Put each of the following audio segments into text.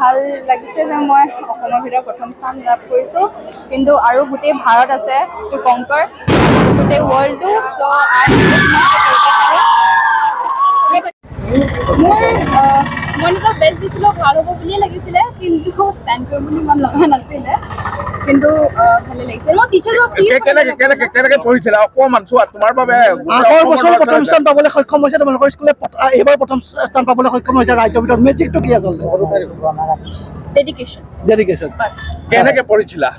ভাল লাগিছে যে মই অসমৰ ভিতৰত প্ৰথম স্থান লাভ কৰিছো কিন্তু আৰু গোটেই ভাৰত আছে টু কংকৰ গোটেই ৱৰ্ল্ডটো সো মই নিজৰ বেষ্ট দিছিলোঁ ভাল হ'ব বুলিয়ে লাগিছিলে কিন্তু ষ্টেণ্ড কৰিব বুলি ইমান লগা নাছিলে কিন্তু ভালে লাগিছে মই টিচাৰৰ কেনেকে পঢ়িছিলা অকণমান চোৱা তোমাৰ বাবে আগৰ বছৰ প্ৰথম স্থান পাবলৈ সক্ষম হৈছে তোমালোকৰ স্কুলে এইবাৰ প্ৰথম স্থান পাবলৈ সক্ষম হৈছে ৰাজ্যৰ ভিতৰত মেজিকটো কি আচলতে ডেডিকেশ্যন বাছ কেনেকে পঢ়িছিলা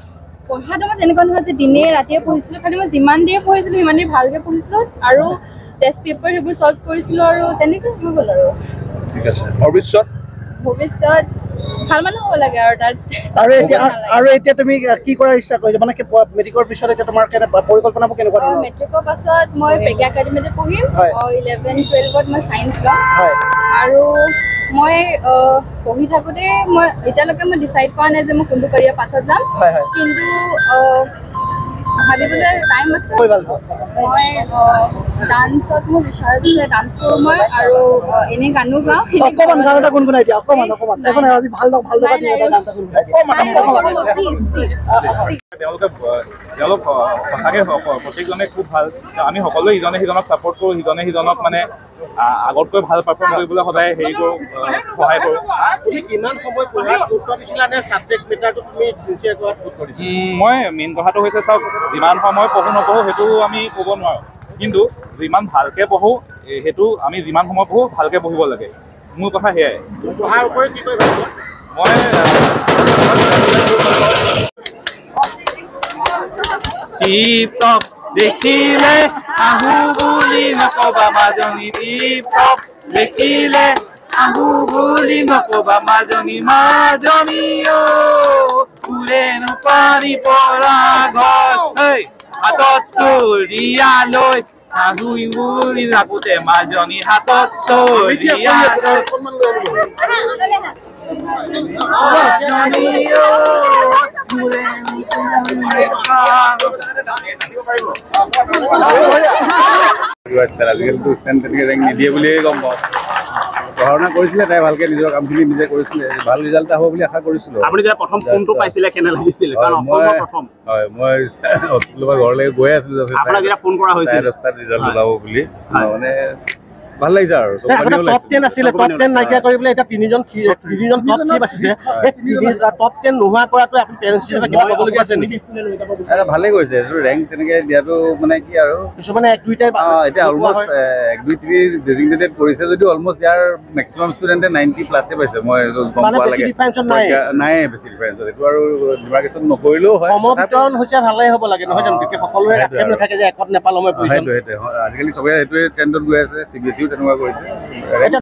পঢ়াটো মই তেনেকুৱা নহয় যে দিনে ৰাতিয়ে পঢ়িছিলোঁ খালি মই যিমান দেৰি পঢ়িছিলোঁ সিমান দেৰি ভালকৈ পঢ়িছিলোঁ আৰু টেষ্ট পেপাৰ সেইবোৰ ছল্ভ কৰিছিলোঁ আৰু তেনেকৈ হৈ গ'ল আৰু ঠিক আছে ভৱিষ্যত ভাল মানুহ হ'ব লাগে আৰু তাত আৰু এতিয়া তুমি কি কৰাৰ ইচ্ছা কৰিছা মানে মেট্ৰিকৰ পিছত এতিয়া তোমাৰ পৰিকল্পনাবোৰ কেনেকুৱা ধৰণৰ মেট্ৰিকৰ পাছত মই প্ৰেগা একাডেমীতে পঢ়িম 11-12ত মই চায়েন্স ল'ম আৰু মই পঢ়ি থাকোঁতে মই এতিয়ালৈকে মই ডিচাইড কৰা নাই যে মই কোনটো কেৰিয়াৰ পাথত যাম কিন্তু ভাবিবলৈ টাইম আছে মই ডান্সত মোৰ বিচাৰ আছে ডান্স কৰোঁ মই আৰু এনেই গানো গাওঁ অকণমান গান এটা গুণগুণাই দিয়া অকণমান আজি ভাল লগা দিন এটা গান এটা তেওঁলোক সঁচাকৈ প্ৰত্যেকজনে খুব ভাল আমি সকলোৱে ইজনে সিজনক ছাপোৰ্ট কৰোঁ সিজনে সিজনক মানে আগতকৈ ভাল পাৰফৰ্ম কৰিবলৈ সদায় হেৰি কৰোঁ সহায় কৰোঁ মই মেইন কথাটো হৈছে চাওক যিমান সময় পঢ়োঁ নপঢ়োঁ সেইটো আমি ক'ব নোৱাৰোঁ কিন্তু যিমান ভালকৈ পঢ়োঁ সেইটো আমি যিমান সময় পঢ়োঁ ভালকৈ পঢ়িব লাগে মোৰ কথা সেয়াই পঢ়াৰ উপৰি কি কৰিব মই টিপ-টপ দেখিলে আহো বুলি নকবা মাজনী টিপ-টপ দেখিলে আহো বুলি নকবা মাজনী ফুলেনো পানী পৰা ঘৰ হাতত চৰিয়া লৈ আহুই বুলি ৰাখোতে মাজনী হাতত চৰিয়া আজিকালিতো ষ্টেণ্ড তেনেকৈ ৰেংক নিদিয়ে বুলিয়ে গম পাওঁ পঢ়া শুনা কৰিছিলে তাই ভালকৈ নিজৰ কামখিনি নিজে কৰিছিলে ভাল ৰিজাল্ট হ'ব বুলি আশা কৰিছিলোঁ আপুনি যেতিয়া প্ৰথম ফোনটো পাইছিলে কেনে লাগিছিল হয় মই স্কুলৰ পৰা ঘৰলৈকে গৈ আছিলোঁ আপোনাক যেতিয়া ফোন কৰা হৈছিল 10টাত ৰিজাল্ট ওলাব বুলি মানে ভাল লাগিছে আৰু টপ 10 আছিলে টপ 10 নাইকিয়া কৰিবলৈ এতিয়া তিনিজন টপ 3 বাচিছে টপ 10 নোহোৱা কৰাটো আপুনি পেৰেণ্টছ হিচাপে কিবা ক'বলগীয়া আছে নেকি ভালেই কৰিছে এইটো ৰেংক তেনেকৈ দিয়াটো মানে কি আৰু কিছুমানে 1-2টাই এতিয়া অলমষ্ট 1-2-3 ডেজিগনেটেড কৰিছে যদিও অলমষ্ট ইয়াৰ মেক্সিমাম ষ্টুডেণ্টে 90+ পাইছে মই গম পোৱা লাগে নাই বেছি ডিফাৰেঞ্চত এইটো আৰু ডিমাৰ্কেশ্যন নকৰিলেও হয় সমবিতৰণ হৈছে ভালেই হ'ব লাগে নহয় জানো তেতিয়া সকলোৰে আক্ষেপ নাথাকে যে একত নেপালো মই পইচা আজিকালি চবে সেইটোৱে ট্ৰেণ্ডত গৈ আছে CBSE তেনেকুৱা কৰিছে